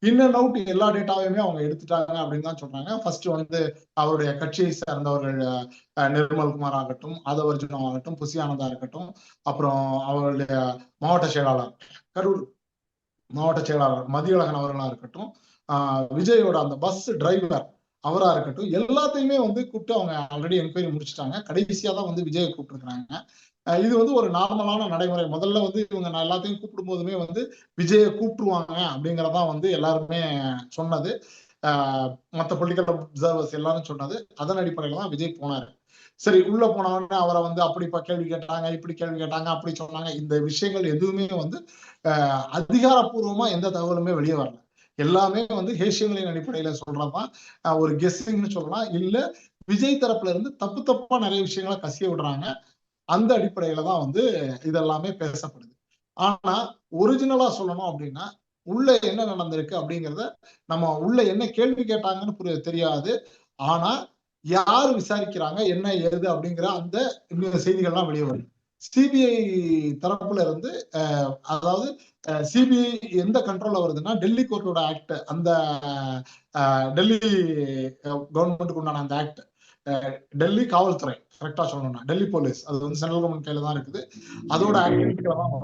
இன் அண்ட் அவுட் எல்லா டேட்டாவையுமே அவங்க எடுத்துட்டாங்க அப்படின்னு தான் சொல்றாங்க. ஃபர்ஸ்ட் வந்து அவருடைய கட்சியை சேர்ந்தவர்கள் நிர்மல்குமார் ஆகட்டும், ஆதவர்ஜுனா ஆகட்டும், புசி ஆனந்தா இருக்கட்டும், அப்புறம் அவருடைய மாவட்ட செயலாளர், கரூர் மாவட்ட செயலாளர் மதியழகன் அவர்களா இருக்கட்டும், விஜயோட அந்த பஸ் டிரைவர் அவரா இருக்கட்டும், எல்லாத்தையுமே வந்து கூப்பிட்டு அவங்க ஆல்ரெடி என்கொயரி முடிச்சுட்டாங்க. கடைசியா தான் வந்து விஜயை கூப்பிட்டுருக்காங்க. இது வந்து ஒரு நார்மலான நடைமுறை. முதல்ல வந்து இவங்க எல்லாத்தையும் கூப்பிடும் போதுமே வந்து விஜயை கூப்பிட்டுருவாங்க அப்படிங்கறதான் வந்து எல்லாருமே சொன்னது. மற்ற பொலிட்டிக்கல் அப்சர்வர்ஸ் எல்லாரும் சொன்னது. அதன் அடிப்படையில தான் விஜய் போனாரு. சரி, உள்ள போனவொடனே அவரை வந்து அப்படி கேள்வி கேட்டாங்க, இப்படி கேள்வி கேட்டாங்க, அப்படி சொன்னாங்க. இந்த விஷயங்கள் எதுவுமே வந்து அதிகாரப்பூர்வமா எந்த தகவலுமே வெளியே வரல. எல்லாமே வந்து ஹேஷியங்களின் அடிப்படையில சொல்றதுதான், ஒரு கெஸ்ஸிங்னு சொல்லலாம். இல்ல விஜய் தரப்புல இருந்து தப்பா நிறைய விஷயங்களை கசிய விடுறாங்க. அந்த அடிப்படையில தான் வந்து இதெல்லாமே பேசப்படுது. ஆனா ஒரிஜினலா சொல்லணும் அப்படின்னா, உள்ள என்ன நடந்திருக்கு அப்படிங்கறத, நம்ம உள்ள என்ன கேள்வி கேட்டாங்கன்னு தெரியாது. ஆனா யார் விசாரிக்கிறாங்க, என்ன ஏது அப்படிங்கிற அந்த செய்திகள்லாம் வெளியே வருது. சிபிஐ தரப்புல இருந்து அதாவது சிபிஐ எந்த கண்ட்ரோல்ல வருதுன்னா, டெல்லி கோர்ட்டோட ஆக்ட், அந்த டெல்லி கவர்மெண்ட்டுக்கு உண்டான அந்த ஆக்ட், டெல்லி காவல்துறை, கரெக்டா சொல்லணும்னா டெல்லி போலீஸ், அது வந்து சென்ட்ரல் கவர்மெண்ட் கையில தான் இருக்குது. அதோட ஆக்டிவிட்டியில தான்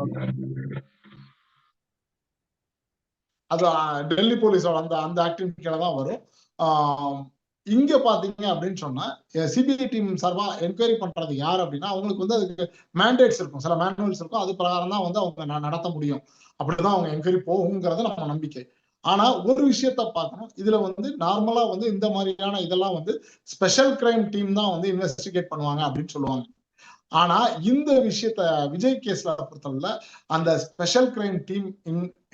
அது டெல்லி போலீஸோட அந்த ஆக்டிவிட்டியில தான் வரும். இங்க பாத்தீங்க அப்படின்னு சொன்னா, சிபிஐ டீம் சார்பா என்கொயரி பண்றது யார் அப்படின்னா, அவங்களுக்கு வந்து அதுக்கு மேண்டேட்ஸ் இருக்கும், சில மேனுவல்ஸ் இருக்கும். அது பிரகாரம் தான் வந்து அவங்க நடத்த முடியும். அப்படிதான் அவங்க என்கொயரி போகுங்கிறது நம்ம நம்பிக்கை. ஆனா ஒரு விஷயத்த பார்க்கணும், இதுல வந்து நார்மலா வந்து இந்த மாதிரியான இதெல்லாம் வந்து ஸ்பெஷல் கிரைம் டீம் தான் வந்து இன்வெஸ்டிகேட் பண்ணுவாங்க அப்படின்னு சொல்லுவாங்க. ஆனா இந்த விஷயத்த விஜய் கேஸ்ல பொறுத்தவரை அந்த ஸ்பெஷல் கிரைம் டீம்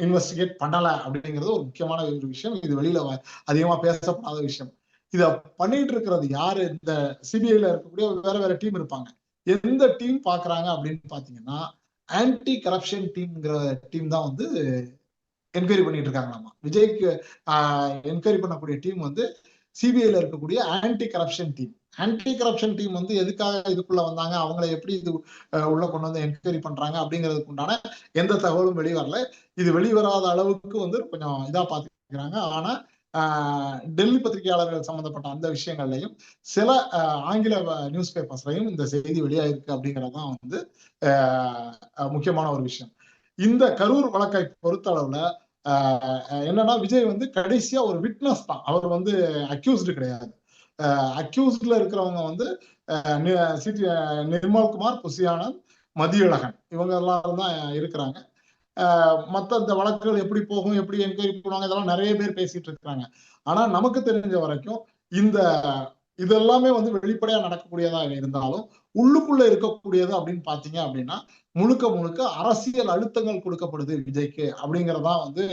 இன்வெஸ்டிகேட் பண்ணல அப்படிங்கிறது ஒரு முக்கியமான ஒரு விஷயம். இது வெளியில அதிகமா பேசப்படாத விஷயம். இத பண்ணிட்டு இருக்கிறது யாரு? இந்த சிபிஐல இருக்கக்கூடிய வேற டீம் இருப்பாங்க. எந்த டீம் பாக்குறாங்க அப்படின்னு பாத்தீங்கன்னா, ஆன்டி கரப்ஷன் டீம்ங்கிற டீம் தான் வந்து என்கொயரி பண்ணிட்டு இருக்காங்களாமா. விஜய்க்கு என்கொயரி பண்ணக்கூடிய டீம் வந்து சிபிஐல இருக்கக்கூடிய anti corruption team. Anti corruption team வந்து எதுக்காக இதுக்குள்ள வந்தாங்க, அவங்களை எப்படி இது உள்ள கொண்டு வந்து என்கொயரி பண்றாங்க அப்படிங்கிறதுக்கு உண்டான எந்த தகவலும் வெளிவரல. இது வெளிவராத அளவுக்கு வந்து கொஞ்சம் இதா பாத்துக்கிறாங்க. ஆனா டெல்லி பத்திரிகையாளர்கள் சம்பந்தப்பட்ட அந்த விஷயங்கள்லையும் சில ஆங்கில நியூஸ் பேப்பர்ஸ்லையும் இந்த செய்தி வெளியாயிருக்கு அப்படிங்கறதுதான் வந்து முக்கியமான ஒரு விஷயம். இந்த கரூர் வழக்கை பொறுத்த அளவுல என்னன்னா, விஜய் வந்து கடைசியா ஒரு விட்னஸ் தான். அவர் வந்து அக்யூஸ்டு கிடையாது. அக்யூஸ்ட்ல இருக்கிறவங்க வந்து நிர்மல்குமார், புசி ஆனந்த், மதியழகன், இவங்க எல்லாரும் தான் இருக்கிறாங்க. மத்த இந்த வழக்குகள் எப்படி போகும், எப்படி என்கொயரி பண்ணுவாங்க, இதெல்லாம் நிறைய பேர் பேசிட்டு இருக்காங்க. ஆனா நமக்கு தெரிஞ்ச வரைக்கும் இந்த இது எல்லாமே வந்து வெளிப்படையா நடக்கக்கூடியதா இருந்தாலும் உள்ளுக்குள்ள இருக்கக்கூடியது அப்படின்னு பாத்தீங்க அப்படின்னா முழுக்க முழுக்க அரசியல் அழுத்தங்கள் கொடுக்கப்படுது விஜய்க்கு அப்படிங்கறதா வந்து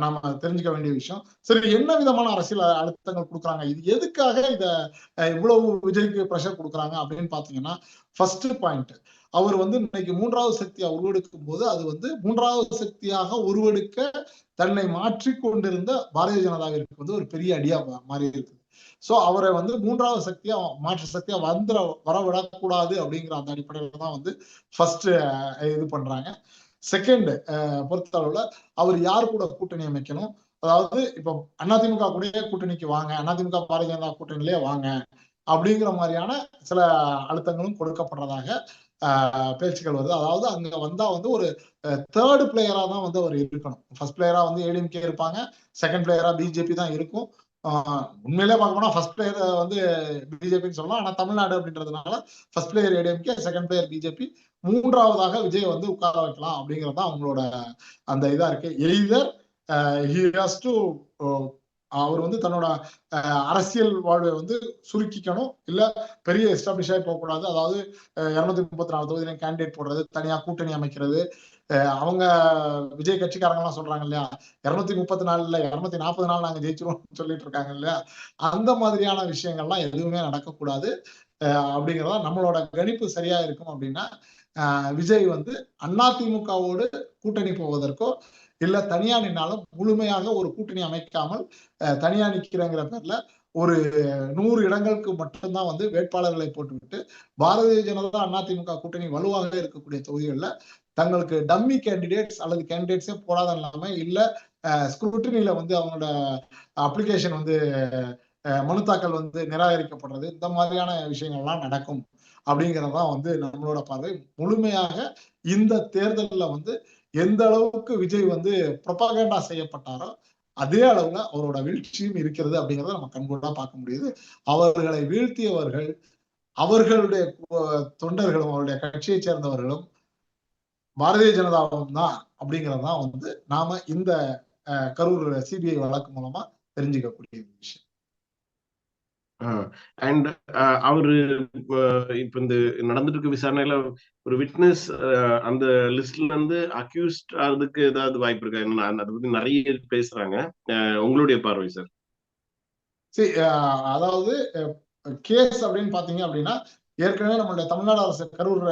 நாம தெரிஞ்சுக்க வேண்டிய விஷயம். சரி, என்ன விதமான அரசியல் அழுத்தங்கள் கொடுக்குறாங்க, இது எதுக்காக இத இவ்வளவு விஜய்க்கு பிரஷர் கொடுக்குறாங்க அப்படின்னு பாத்தீங்கன்னா, ஃபர்ஸ்ட் பாயிண்ட், அவர் வந்து இன்னைக்கு மூன்றாவது சக்தியா உருவெடுக்கும் போது அது வந்து மூன்றாவது சக்தியாக உருவெடுக்க தன்னை மாற்றிக்கொண்டிருந்த பாரதிய ஜனதாவிற்கு வந்து ஒரு பெரிய அடியா மாறி இருக்குது. சோ அவரை வந்து மூன்றாவது சக்தியா மாற்று சக்தியா வரவிடக்கூடாது அப்படிங்கிற அந்த அடிப்படையில தான் வந்து ஃபர்ஸ்ட் இது பண்றாங்க. செகண்ட் பொறுத்தளவுல அவர் யார் கூட கூட்டணி அமைக்கணும், அதாவது இப்ப அதிமுக கூட கூட்டணிக்கு வாங்க, அதிமுக பாரதிய ஜனதா கூட்டணியிலே வாங்க அப்படிங்கிற மாதிரியான சில அழுத்தங்களும் கொடுக்கப்படுறதாக பேச்சுக்கள் வருது. அதாவது அங்க வந்தா வந்து ஒரு தேர்ட் பிளேயரா தான் வந்து அவர் இருக்கணும். ஃபர்ஸ்ட் பிளேயரா வந்து ஏடிஎம்கே இருப்பாங்க, செகண்ட் பிளேயரா பிஜேபி தான் இருக்கும். உண்மையிலே பார்க்க போனா ஃபர்ஸ்ட் பிளேயர் வந்து பிஜேபின்னு சொல்லலாம். ஆனா தமிழ்நாடு அப்படின்றதுனால first player ADMK, second player BJP, மூன்றாவதாக விஜய் வந்து உட்கார வைக்கலாம் அப்படிங்கிறது தான் அவங்களோட அந்த இதா இருக்கு. எய்தர் ஹி ஹாஸ் டு அவர் வந்து தன்னோட அரசியல் வாழ்வை வந்து சுருக்கிக்கணும், இல்ல பெரிய எஸ்டாப்ளிஷ் ஆகி போகக்கூடாது. அதாவது 234 தொகுதியில கேண்டிடேட் போடுறது, தனியா கூட்டணி அமைக்கிறது, அவங்க விஜய் கட்சிக்காரங்க எல்லாம் சொல்றாங்க இல்லையா, 234 240 நாள் நாங்க ஜெயிச்சிருவோம் சொல்லிட்டு இருக்காங்க இல்லையா, அந்த மாதிரியான விஷயங்கள்லாம் எதுவுமே நடக்கக்கூடாது அப்படிங்கிறதா நம்மளோட கணிப்பு சரியா இருக்கும். அப்படின்னா விஜய் வந்து அதிமுகவோடு கூட்டணி போவதற்கோ இல்ல தனியா நின்னாலும் முழுமையாக ஒரு கூட்டணி அமைக்காமல் தனியா நிக்கிறங்கிற பேர்ல ஒரு 100 இடங்களுக்கு மட்டும்தான் வந்து வேட்பாளர்களை போட்டுவிட்டு பாரதிய ஜனதா அதிமுக கூட்டணி வலுவாக இருக்கக்கூடிய தொகுதிகளில் தங்களுக்கு டம்மி கேண்டிடேட்ஸ் அல்லது கேண்டிடேட்ஸே போடாத இல்லாம இல்ல ஸ்க்ரூட்டினில வந்து அவங்களோட அப்ளிகேஷன் வந்து மனு தாக்கல் வந்து நிராகரிக்கப்படுறது, இந்த மாதிரியான விஷயங்கள்லாம் நடக்கும் அப்படிங்கறதான் வந்து நம்மளோட பார்வை. முழுமையாக இந்த தேர்தலில் வந்து எந்த அளவுக்கு விஜய் வந்து ப்ரொபகண்டா செய்யப்பட்டாரோ அதே அளவுல அவரோட வீழ்ச்சியும் இருக்கிறது அப்படிங்கறத நம்ம கண்கூடா பார்க்க முடியுது. அவர்களை வீழ்த்தியவர்கள் அவர்களுடைய தொண்டர்களும் அவருடைய கட்சியை சேர்ந்தவர்களும் பாரதிய ஜனதாவும் தான் அப்படிங்கறதுதான் வந்து நாம இந்த கரூர் சிபிஐ வழக்கு மூலமா தெரிஞ்சுக்கக்கூடிய விஷயம். அண்ட் அவரு இப்ப இந்த நடந்துட்டு இருக்க விசாரணையில ஒரு விட்னஸ் அந்த லிஸ்ட்ல இருந்து அக்யூஸ்ட் ஆகிறதுக்கு ஏதாவது வாய்ப்பு இருக்கா? என்ன அதை பத்தி நிறைய பேசுறாங்க, உங்களுடைய பார்வை சார்? சரி, அதாவது கேஸ் அப்படின்னு பாத்தீங்க அப்படின்னா ஏற்கனவே நம்மளுடைய தமிழ்நாடு அரசு கரூர்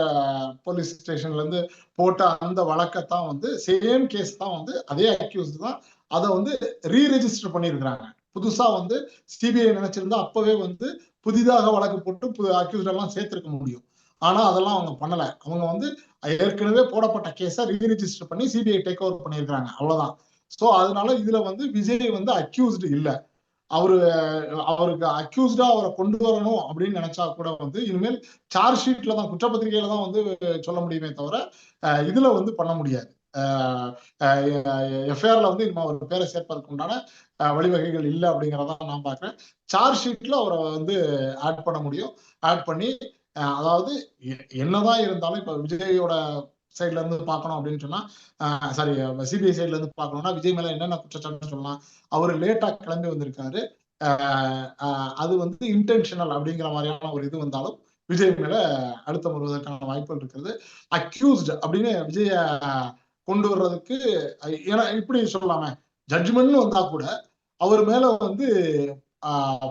போலீஸ் ஸ்டேஷன்ல இருந்து போட்ட அந்த வழக்கத்தான் வந்து சேம் கேஸ் தான் வந்து அதே அக்யூஸ்ட் தான் அதை வந்து ரீரெஜிஸ்டர் பண்ணியிருக்கிறாங்க. புதுசா வந்து சிபிஐ நினைச்சிருந்தா அப்பவே வந்து புதிதாக வழக்கு போட்டு அக்யூஸ்ட் எல்லாம் சேர்த்திருக்க முடியும். ஆனா அதெல்லாம் அவங்க பண்ணல. அவங்க வந்து ஏற்கனவே போடப்பட்ட கேஸை ரீரெஜிஸ்டர் பண்ணி சிபிஐ டேக் ஓவர் பண்ணியிருக்கிறாங்க, அவ்வளவுதான். சோ அதனால இதுல வந்து விஜய் வந்து அக்யூஸ்டு இல்ல. அவருக்கு அக்யூஸ்டா அவரை கொண்டு வரணும் அப்படின்னு நினைச்சா கூட வந்து இனிமேல் சார்ஜ் ஷீட்ல தான், குற்றப்பத்திரிகையில தான் வந்து சொல்ல முடியுமே தவிர இதுல வந்து பண்ண முடியாது. எஃப்ஐஆர்ல வந்து இனிமே அவர் பேரை சேர்ப்பதற்கு உண்டான வழிவகைகள் இல்லை அப்படிங்கிறத நான் பாக்குறேன். சார்ஜ் ஷீட்ல அவரை வந்து ஆட் பண்ண முடியும். ஆட் பண்ணி அதாவது என்னதான் இருந்தாலும் இப்ப விஜயோட சைட்ல இருந்து பார்க்கணும் அப்படின்னு சொன்னா, சாரி சிபிஐ சைட்ல இருந்து பார்க்கணும்னா விஜய் மேல என்னென்ன குற்றச்சாட்டு சொல்லலாம். அவரு லேட்டா கிளம்பி வந்திருக்காரு, அது வந்து இன்டென்ஷனல் அப்படிங்கிற மாதிரியான ஒரு இது வந்தாலும் விஜய் மேல அழுத்தம் வருவதற்கான வாய்ப்புகள் இருக்கிறது. அக்யூஸ்ட் அப்படின்னு விஜய கொண்டு வர்றதுக்கு ஏன்னா இப்படி சொல்லலாமே, ஜட்ஜ்மெண்ட் வந்தா கூட அவர் மேல வந்து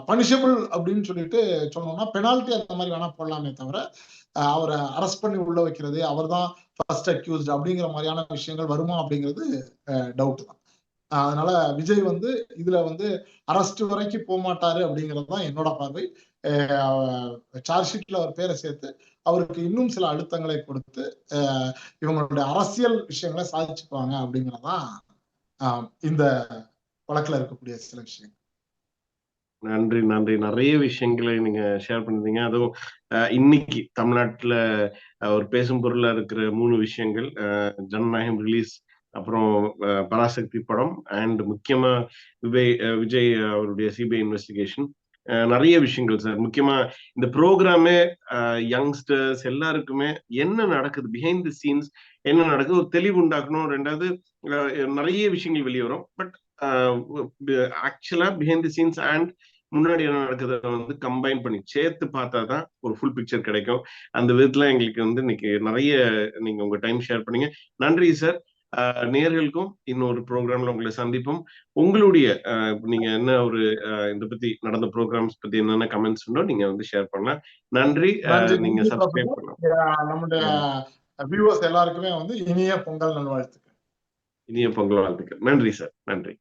பனிஷபிள் அப்படின்னு சொல்லிட்டு சொன்னோம்னா பெனால்டி அந்த மாதிரி வேணா போடலாமே தவிர அவரை அரெஸ்ட் பண்ணி உள்ள வைக்கிறது, அவர் தான் ஃபர்ஸ்ட் அக்யூஸ்ட் அப்படிங்கிற மாதிரியான விஷயங்கள் வருமா அப்படிங்கிறது டவுட் தான். அதனால விஜய் வந்து இதுல வந்து அரெஸ்ட் வரைக்கும் போக மாட்டாரு அப்படிங்கிறது தான் என்னோட பார்வை. சார்ஜ் ஷீட்ல அவர் பேரை சேர்த்து அவருக்கு இன்னும் சில அழுத்தங்களை கொடுத்து இவங்களுடைய அரசியல் விஷயங்களை சாதிச்சுக்குவாங்க அப்படிங்கறதான் இந்த வழக்குல இருக்கக்கூடிய சில விஷயங்கள். நன்றி நன்றி. நிறைய விஷயங்களை நீங்க ஷேர் பண்ணிருந்தீங்க. அதுவும் இன்னைக்கு தமிழ்நாட்டுல ஒரு பேசும் பொருளா இருக்கிற 3 விஷயங்கள், ஜனநாயகம் ரிலீஸ், அப்புறம் பராசக்தி படம், அண்ட் முக்கியமா விஜய் அவருடைய சிபிஐ இன்வெஸ்டிகேஷன், நிறைய விஷயங்கள் சார். முக்கியமா இந்த ப்ரோக்ராமே யங்ஸ்டர்ஸ் எல்லாருக்குமே என்ன நடக்குது பிஹைண்ட் தி சீன்ஸ், என்ன நடக்குது ஒரு தெளிவு உண்டாக்கணும். ரெண்டாவது நிறைய விஷயங்கள் வெளியே வரும், பட் ஆக்சுவலா பிஹைண்ட் தி சீன்ஸ் அண்ட் முன்னாடி என்ன நடக்குதுன்னு வந்து கம்பைன் பண்ணி சேர்த்து பார்த்தா தான் ஒரு ஃபுல் பிக்சர் கிடைக்கும். அந்த விதத்துல எங்களுக்கு வந்து இன்னைக்கு நிறைய நீங்க உங்க டைம் ஷேர் பண்ணீங்க. நன்றி சார். நேயர்களுக்கும் இன்னொரு ப்ரோக்ராம்ல உங்களை சந்திப்போம். உங்களுடைய நீங்க என்ன ஒரு இதை பத்தி நடந்த ப்ரோக்ராம்ஸ் பத்தி என்னென்ன கமெண்ட்ஸ் உண்டோ நீங்க வந்து ஷேர் பண்ணலாம். நன்றி. நீங்க சப்ஸ்கிரைப் பண்ணலாம். நம்முடைய வியூவர்ஸ் எல்லாருக்குமே வந்து இனிய பொங்கல் நல்வாழ்த்துக்கள். இனிய பொங்கல் வாழ்த்துக்கள். நன்றி சார். நன்றி.